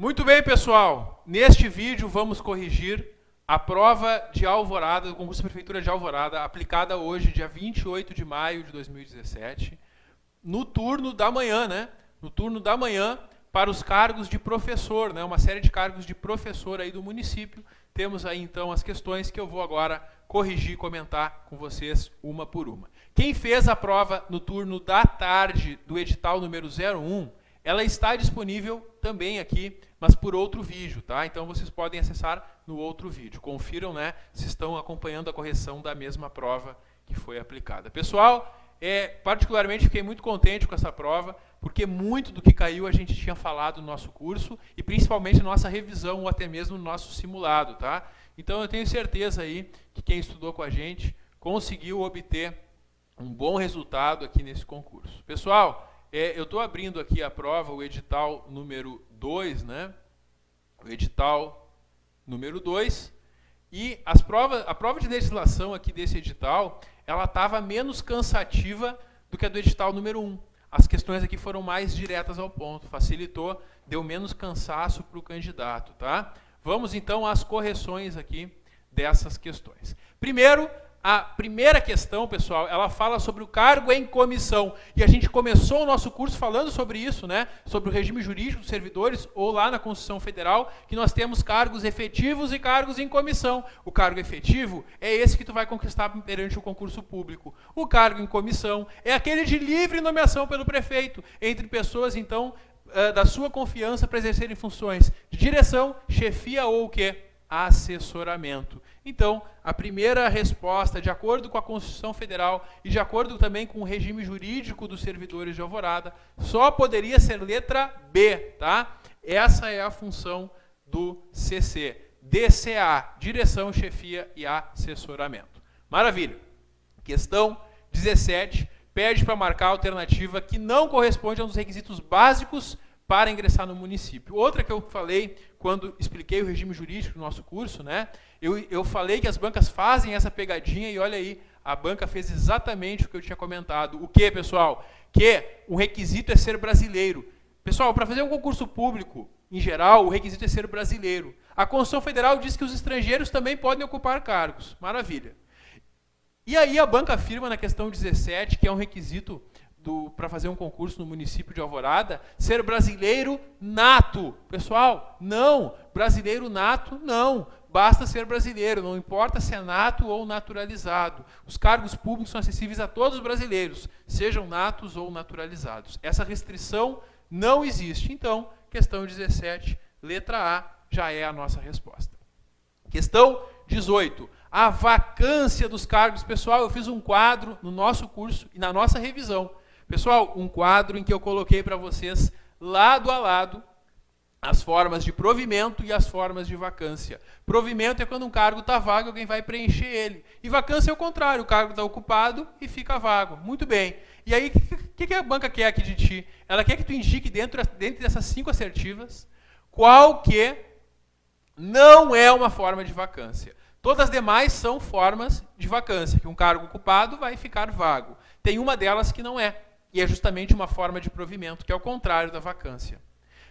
Muito bem, pessoal. Neste vídeo vamos corrigir a prova de Alvorada, do concurso da Prefeitura de Alvorada, aplicada hoje, dia 28 de maio de 2017, no turno da manhã, né? No turno da manhã, para os cargos de professor, né? Uma série de cargos de professor aí do município. Temos aí, então, as questões que eu vou agora corrigir e comentar com vocês uma por uma. Quem fez a prova no turno da tarde do edital número 01, ela está disponível também aqui, mas por outro vídeo, tá? Então vocês podem acessar no outro vídeo. Confiram, né, se estão acompanhando a correção da mesma prova que foi aplicada. Pessoal, particularmente fiquei muito contente com essa prova, porque muito do que caiu a gente tinha falado no nosso curso e principalmente na nossa revisão ou até mesmo no nosso simulado, tá? Então eu tenho certeza aí que quem estudou com a gente conseguiu obter um bom resultado aqui nesse concurso. Pessoal, eu estou abrindo aqui a prova, o edital número 2, né? O edital número 2. E a prova de legislação aqui desse edital, ela estava menos cansativa do que a do edital número 1. As questões aqui foram mais diretas ao ponto, facilitou, deu menos cansaço para o candidato, tá? Vamos então às correções aqui dessas questões. Primeiro, a primeira questão, pessoal, ela fala sobre o cargo em comissão. E a gente começou o nosso curso falando sobre isso, né? Sobre o regime jurídico dos servidores, ou lá na Constituição Federal, que nós temos cargos efetivos e cargos em comissão. O cargo efetivo é esse que tu vai conquistar perante o concurso público. O cargo em comissão é aquele de livre nomeação pelo prefeito, entre pessoas, então, da sua confiança para exercerem funções de direção, chefia ou o quê? Assessoramento. Então, a primeira resposta, de acordo com a Constituição Federal e de acordo também com o regime jurídico dos servidores de Alvorada, só poderia ser letra B, tá? Essa é a função do CC. DCA, direção, chefia e assessoramento. Maravilha. Questão 17, pede para marcar a alternativa que não corresponde a um dos requisitos básicos para ingressar no município. Outra que eu falei quando expliquei o regime jurídico do nosso curso, né? Eu falei que as bancas fazem essa pegadinha e olha aí, a banca fez exatamente o que eu tinha comentado. O que, pessoal? Que o requisito é ser brasileiro. Pessoal, para fazer um concurso público, em geral, o requisito é ser brasileiro. A Constituição Federal diz que os estrangeiros também podem ocupar cargos. Maravilha. E aí a banca afirma na questão 17, que é um requisito para fazer um concurso no município de Alvorada, ser brasileiro nato. Pessoal, não. Brasileiro nato, não. Basta ser brasileiro, não importa se é nato ou naturalizado. Os cargos públicos são acessíveis a todos os brasileiros, sejam natos ou naturalizados. Essa restrição não existe. Então, questão 17, letra A, já é a nossa resposta. Questão 18. A vacância dos cargos. Pessoal, eu fiz um quadro no nosso curso e na nossa revisão. Pessoal, um quadro em que eu coloquei para vocês, lado a lado, as formas de provimento e as formas de vacância. Provimento é quando um cargo está vago, alguém vai preencher ele. E vacância é o contrário, o cargo está ocupado e fica vago. Muito bem. E aí, o que a banca quer aqui de ti? Ela quer que tu indique dentro dessas 5 assertivas qual que não é uma forma de vacância. Todas as demais são formas de vacância, que um cargo ocupado vai ficar vago. Tem uma delas que não é. E é justamente uma forma de provimento, que é o contrário da vacância.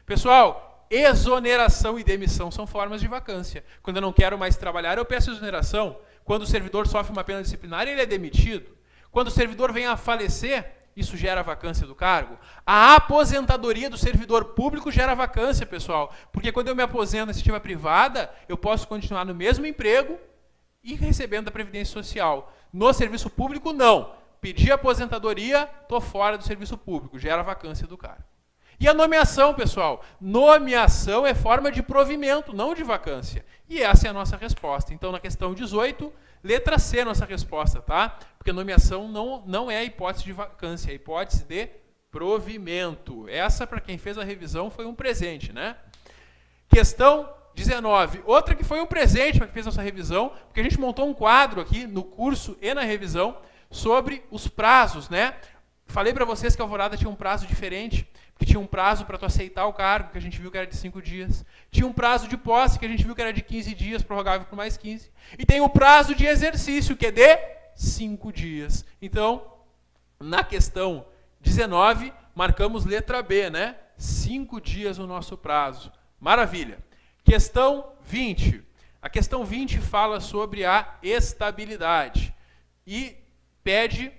Pessoal, exoneração e demissão são formas de vacância. Quando eu não quero mais trabalhar, eu peço exoneração. Quando o servidor sofre uma pena disciplinar, ele é demitido. Quando o servidor vem a falecer, isso gera vacância do cargo. A aposentadoria do servidor público gera vacância, pessoal. Porque quando eu me aposento na iniciativa privada, eu posso continuar no mesmo emprego e recebendo a Previdência Social. No serviço público, não. Pedir aposentadoria, estou fora do serviço público, gera vacância do cargo. E a nomeação, pessoal? Nomeação é forma de provimento, não de vacância. E essa é a nossa resposta. Então, na questão 18, letra C é a nossa resposta, tá? Porque nomeação não é a hipótese de vacância, é a hipótese de provimento. Essa, para quem fez a revisão, foi um presente, né? Questão 19. Outra que foi um presente para quem fez nossa revisão, porque a gente montou um quadro aqui no curso e na revisão, sobre os prazos, né? Falei para vocês que a Alvorada tinha um prazo diferente, porque tinha um prazo para tu aceitar o cargo, que a gente viu que era de 5 dias. Tinha um prazo de posse, que a gente viu que era de 15 dias, prorrogável por mais 15. E tem o prazo de exercício, que é de 5 dias. Então, na questão 19, marcamos letra B, né? 5 dias o nosso prazo. Maravilha. Questão 20. A questão 20 fala sobre a estabilidade e pede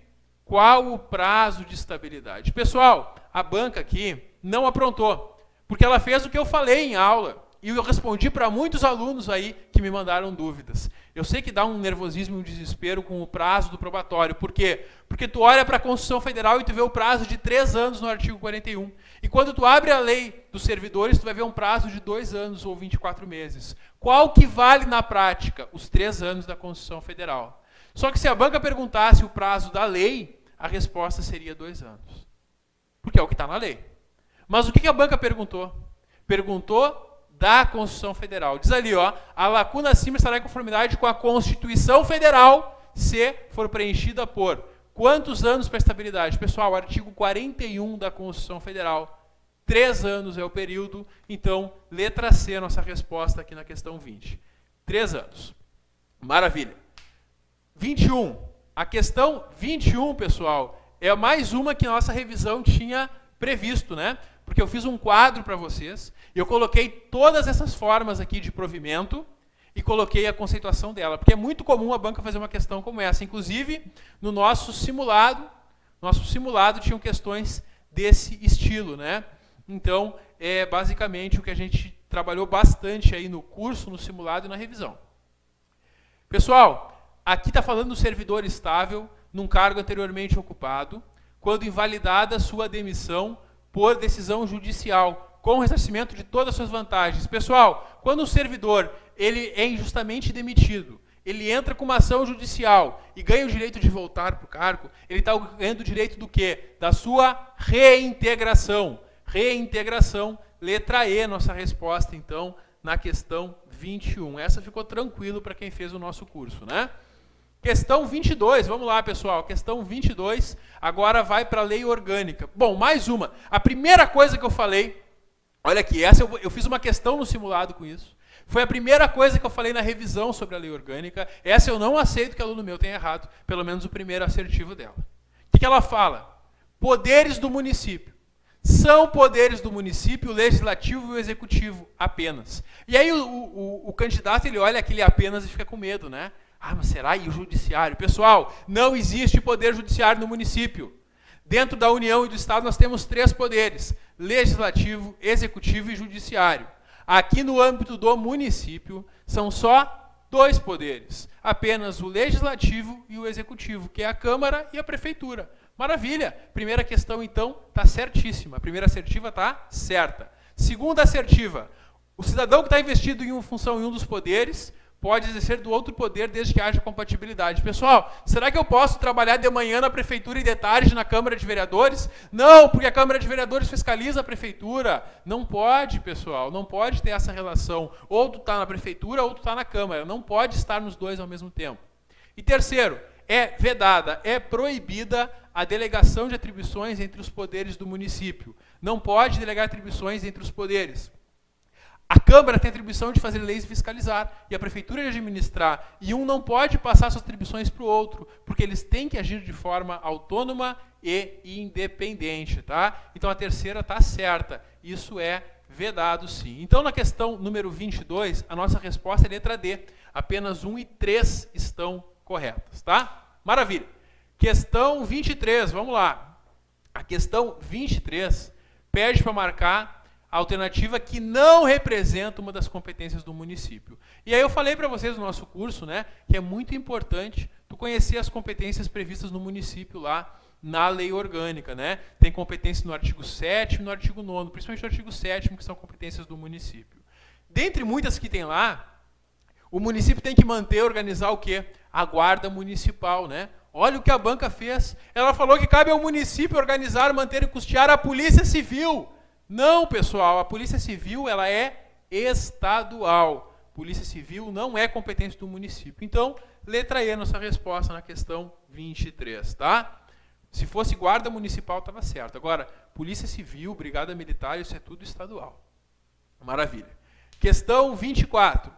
qual o prazo de estabilidade. Pessoal, a banca aqui não aprontou, porque ela fez o que eu falei em aula e eu respondi para muitos alunos aí que me mandaram dúvidas. Eu sei que dá um nervosismo e um desespero com o prazo do probatório. Por quê? Porque tu olha para a Constituição Federal e tu vê o prazo de 3 anos no artigo 41. E quando tu abre a lei dos servidores, tu vai ver um prazo de 2 anos ou 24 meses. Qual que vale na prática? Os 3 anos da Constituição Federal. Só que se a banca perguntasse o prazo da lei, a resposta seria 2 anos. Porque é o que está na lei. Mas o que a banca perguntou? Perguntou da Constituição Federal. Diz ali, ó, a lacuna acima estará em conformidade com a Constituição Federal se for preenchida por quantos anos para estabilidade? Pessoal, artigo 41 da Constituição Federal. 3 anos é o período. Então, letra C, nossa resposta aqui na questão 20. 3 anos. Maravilha. 21. A questão 21, pessoal, é mais uma que a nossa revisão tinha previsto, né? Porque eu fiz um quadro para vocês e eu coloquei todas essas formas aqui de provimento e coloquei a conceituação dela. Porque é muito comum a banca fazer uma questão como essa. Inclusive, no nosso simulado tinham questões desse estilo, né? Então, é basicamente o que a gente trabalhou bastante aí no curso, no simulado e na revisão. Pessoal, aqui está falando do servidor estável num cargo anteriormente ocupado, quando invalidada sua demissão por decisão judicial, com ressarcimento de todas as suas vantagens. Pessoal, quando o servidor ele é injustamente demitido, ele entra com uma ação judicial e ganha o direito de voltar para o cargo, ele está ganhando o direito do quê? Da sua reintegração. Reintegração, letra E, nossa resposta, então, na questão 21. Essa ficou tranquilo para quem fez o nosso curso, né? Questão 22, vamos lá, pessoal. Questão 22, agora vai para a lei orgânica. Bom, mais uma. A primeira coisa que eu falei, olha aqui, essa eu fiz uma questão no simulado com isso. Foi a primeira coisa que eu falei na revisão sobre a lei orgânica. Essa eu não aceito que aluno meu tenha errado, pelo menos o primeiro assertivo dela. O que ela fala? Poderes do município. São poderes do município o legislativo e o executivo apenas. E aí o candidato ele olha aquele apenas e fica com medo, né? Ah, mas será? E o judiciário? Pessoal, não existe poder judiciário no município. Dentro da União e do Estado nós temos 3 poderes: legislativo, executivo e judiciário. Aqui no âmbito do município são só 2 poderes, apenas o legislativo e o executivo, que é a Câmara e a Prefeitura. Maravilha! Primeira questão, então, está certíssima. A primeira assertiva está certa. Segunda assertiva, o cidadão que está investido em uma função em um dos poderes pode exercer do outro poder desde que haja compatibilidade. Pessoal, será que eu posso trabalhar de manhã na prefeitura e de tarde na Câmara de Vereadores? Não, porque a Câmara de Vereadores fiscaliza a prefeitura. Não pode, pessoal, não pode ter essa relação. Ou tu está na prefeitura ou tu está na Câmara. Não pode estar nos dois ao mesmo tempo. E terceiro, é vedada, é proibida a delegação de atribuições entre os poderes do município. Não pode delegar atribuições entre os poderes. A Câmara tem a atribuição de fazer leis e fiscalizar, e a Prefeitura de administrar, e um não pode passar suas atribuições para o outro, porque eles têm que agir de forma autônoma e independente, tá? Então a terceira está certa, isso é vedado sim. Então na questão número 22, a nossa resposta é letra D, apenas 1 e 3 estão corretas, tá? Maravilha. Questão 23, vamos lá. A questão 23 pede para marcar a alternativa que não representa uma das competências do município. E aí eu falei para vocês no nosso curso, né, que é muito importante tu conhecer as competências previstas no município lá na lei orgânica, né? Tem competências no artigo 7º e no artigo 9º, principalmente no artigo 7º, que são competências do município. Dentre muitas que tem lá, o município tem que manter e organizar o quê? A guarda municipal, né? Olha o que a banca fez. Ela falou que cabe ao município organizar, manter e custear a polícia civil. Não, pessoal, a Polícia Civil ela é estadual. Polícia Civil não é competência do município. Então, letra E, nossa resposta na questão 23, tá? Se fosse guarda municipal, estava certo. Agora, Polícia Civil, Brigada Militar, isso é tudo estadual. Maravilha. Questão 24.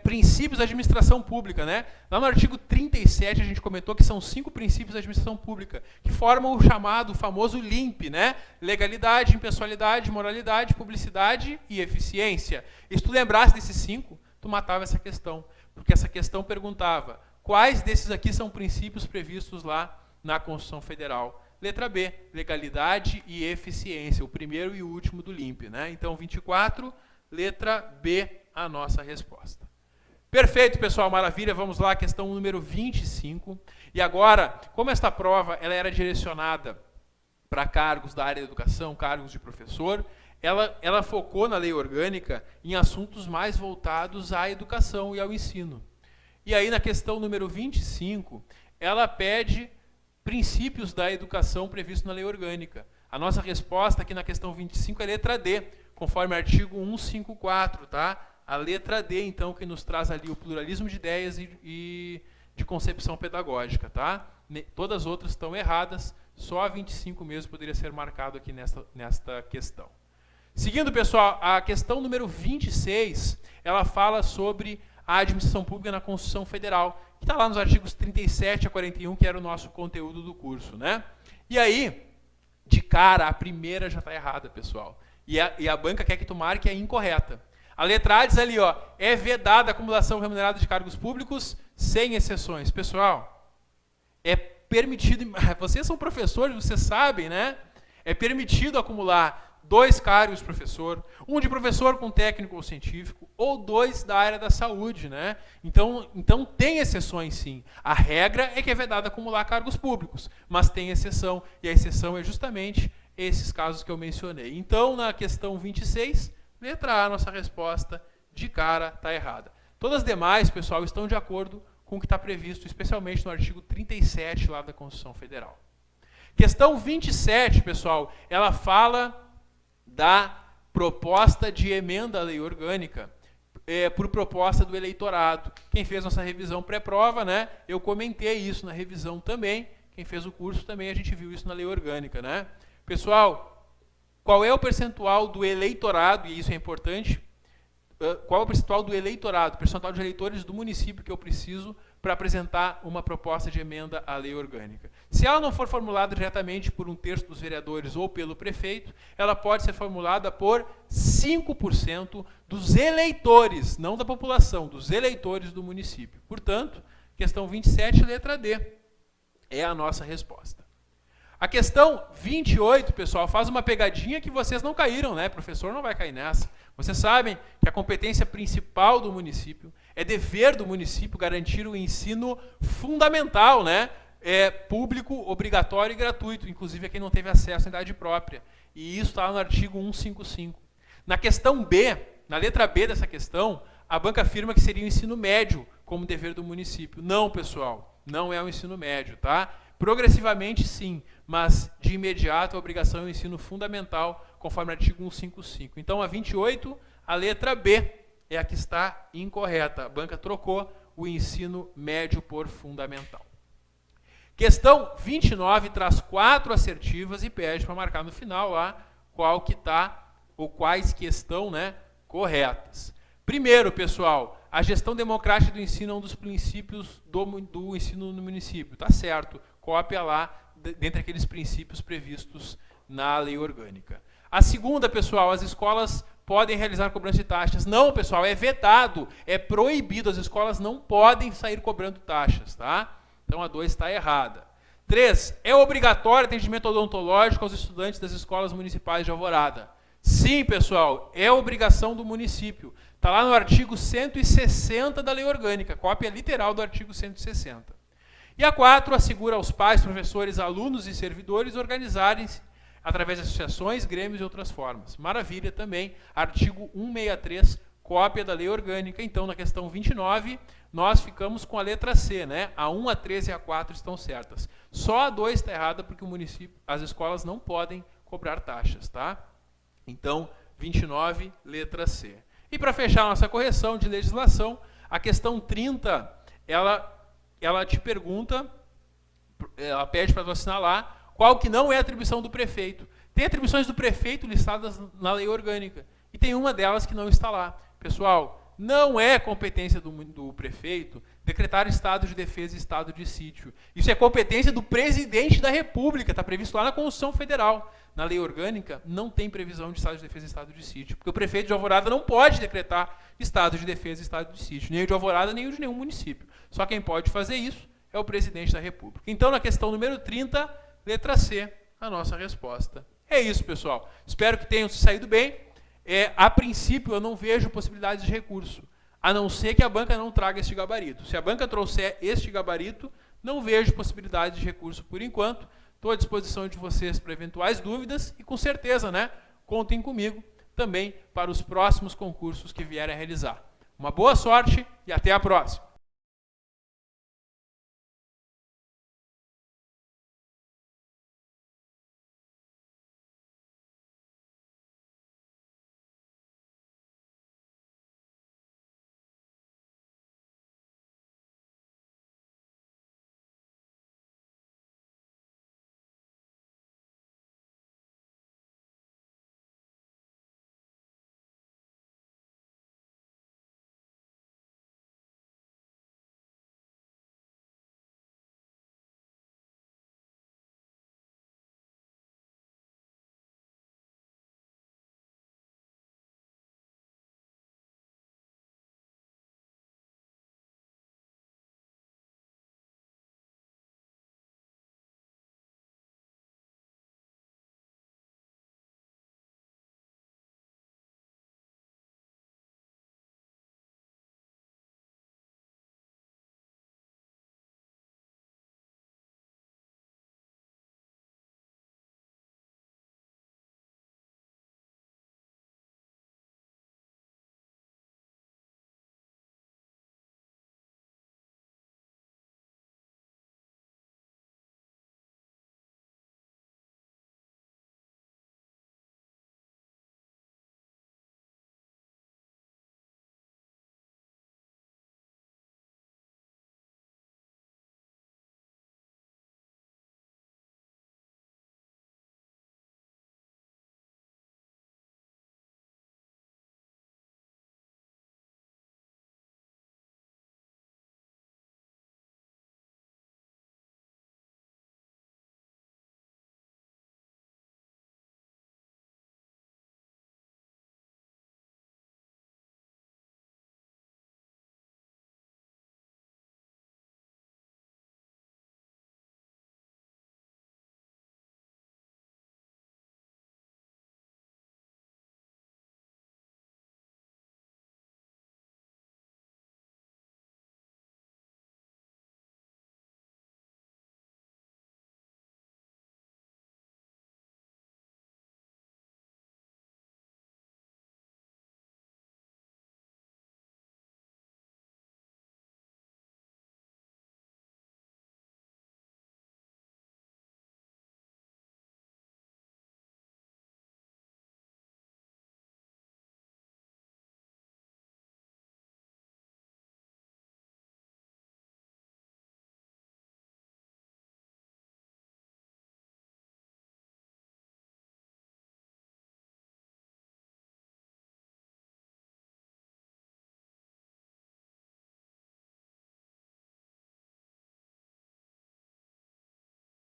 princípios da administração pública, né? Lá no artigo 37 a gente comentou que são 5 princípios da administração pública, que formam o chamado, o famoso LIMP, né? Legalidade, impessoalidade, moralidade, publicidade e eficiência. E se tu lembrasse desses 5, tu matava essa questão, porque essa questão perguntava quais desses aqui são princípios previstos lá na Constituição Federal. Letra B, legalidade e eficiência, o primeiro e o último do LIMP, né? Então, 24, letra B, a nossa resposta. Perfeito, pessoal, maravilha. Vamos lá, questão número 25. E agora, como esta prova ela era direcionada para cargos da área da educação, cargos de professor, ela focou na lei orgânica em assuntos mais voltados à educação e ao ensino. E aí, na questão número 25, ela pede princípios da educação previstos na lei orgânica. A nossa resposta aqui na questão 25 é letra D, conforme artigo 154, tá? A letra D, então, que nos traz ali o pluralismo de ideias e de concepção pedagógica, tá? Todas as outras estão erradas, só a 25 mesmo poderia ser marcado aqui nesta questão. Seguindo, pessoal, a questão número 26, ela fala sobre a administração pública na Constituição Federal, que está lá nos artigos 37 a 41, que era o nosso conteúdo do curso, né? E aí, de cara, a primeira já está errada, pessoal. E a banca quer que tu marque a incorreta. A letra A diz ali, ó, é vedada a acumulação remunerada de cargos públicos sem exceções. Pessoal, é permitido, vocês são professores, vocês sabem, né? É permitido acumular 2 cargos de professor, um de professor com técnico ou científico, ou 2 da área da saúde, né? Então tem exceções sim. A regra é que é vedado acumular cargos públicos, mas tem exceção, e a exceção é justamente esses casos que eu mencionei. Então, na questão 26, letra A, nossa resposta, de cara, está errada. Todas as demais, pessoal, estão de acordo com o que está previsto, especialmente no artigo 37 lá da Constituição Federal. Questão 27, pessoal, ela fala da proposta de emenda à lei orgânica por proposta do eleitorado. Quem fez nossa revisão pré-prova, né? Eu comentei isso na revisão também. Quem fez o curso também, a gente viu isso na lei orgânica, né? Pessoal, qual é o percentual do eleitorado, e isso é importante, qual é o percentual do eleitorado, percentual de eleitores do município que eu preciso para apresentar uma proposta de emenda à lei orgânica? Se ela não for formulada diretamente por 1/3 dos vereadores ou pelo prefeito, ela pode ser formulada por 5% dos eleitores, não da população, dos eleitores do município. Portanto, questão 27, letra D, é a nossa resposta. A questão 28, pessoal, faz uma pegadinha que vocês não caíram, né? O professor não vai cair nessa. Vocês sabem que a competência principal do município, é dever do município garantir o ensino fundamental, né? Público, obrigatório e gratuito, inclusive a quem não teve acesso à idade própria. E isso está no artigo 155. Na questão B, na letra B dessa questão, a banca afirma que seria o ensino médio como dever do município. Não, pessoal, não é o ensino médio, tá? Progressivamente, sim, mas de imediato a obrigação é o ensino fundamental, conforme o artigo 155. Então, a 28, a letra B, é a que está incorreta. A banca trocou o ensino médio por fundamental. Questão 29 traz 4 assertivas e pede para marcar no final lá qual que está, ou quais que estão, né, corretas. Primeiro, pessoal, a gestão democrática do ensino é um dos princípios do ensino no município. Tá certo, cópia lá, dentre aqueles princípios previstos na lei orgânica. A segunda, pessoal, as escolas podem realizar cobrança de taxas. Não, pessoal, é vetado, é proibido, as escolas não podem sair cobrando taxas, tá? Então a 2 está errada. 3, é obrigatório atendimento odontológico aos estudantes das escolas municipais de Alvorada. Sim, pessoal, é obrigação do município. Está lá no artigo 160 da lei orgânica, cópia literal do artigo 160. E a 4, assegura aos pais, professores, alunos e servidores organizarem-se através de associações, grêmios e outras formas. Maravilha também, artigo 163, cópia da lei orgânica. Então, na questão 29, nós ficamos com a letra C, né? A 1, a 13 e a 4 estão certas. Só a 2 está errada porque o município, as escolas não podem cobrar taxas, tá? Então, 29, letra C. E para fechar a nossa correção de legislação, a questão 30, ela te pergunta, ela pede para tu assinalar qual que não é a atribuição do prefeito. Tem atribuições do prefeito listadas na lei orgânica, e tem uma delas que não está lá. Pessoal, não é competência do prefeito decretar estado de defesa e estado de sítio. Isso é competência do presidente da República, está previsto lá na Constituição Federal. Na lei orgânica, não tem previsão de estado de defesa e estado de sítio, porque o prefeito de Alvorada não pode decretar estado de defesa e estado de sítio, nem o de Alvorada, nem o de nenhum município. Só quem pode fazer isso é o presidente da República. Então, na questão número 30, letra C, a nossa resposta. É isso, pessoal. Espero que tenham se saído bem. A princípio, eu não vejo possibilidades de recurso, a não ser que a banca não traga este gabarito. Se a banca trouxer este gabarito, não vejo possibilidade de recurso por enquanto. Estou à disposição de vocês para eventuais dúvidas e, com certeza, né, contem comigo também para os próximos concursos que vierem a realizar. Uma boa sorte e até a próxima!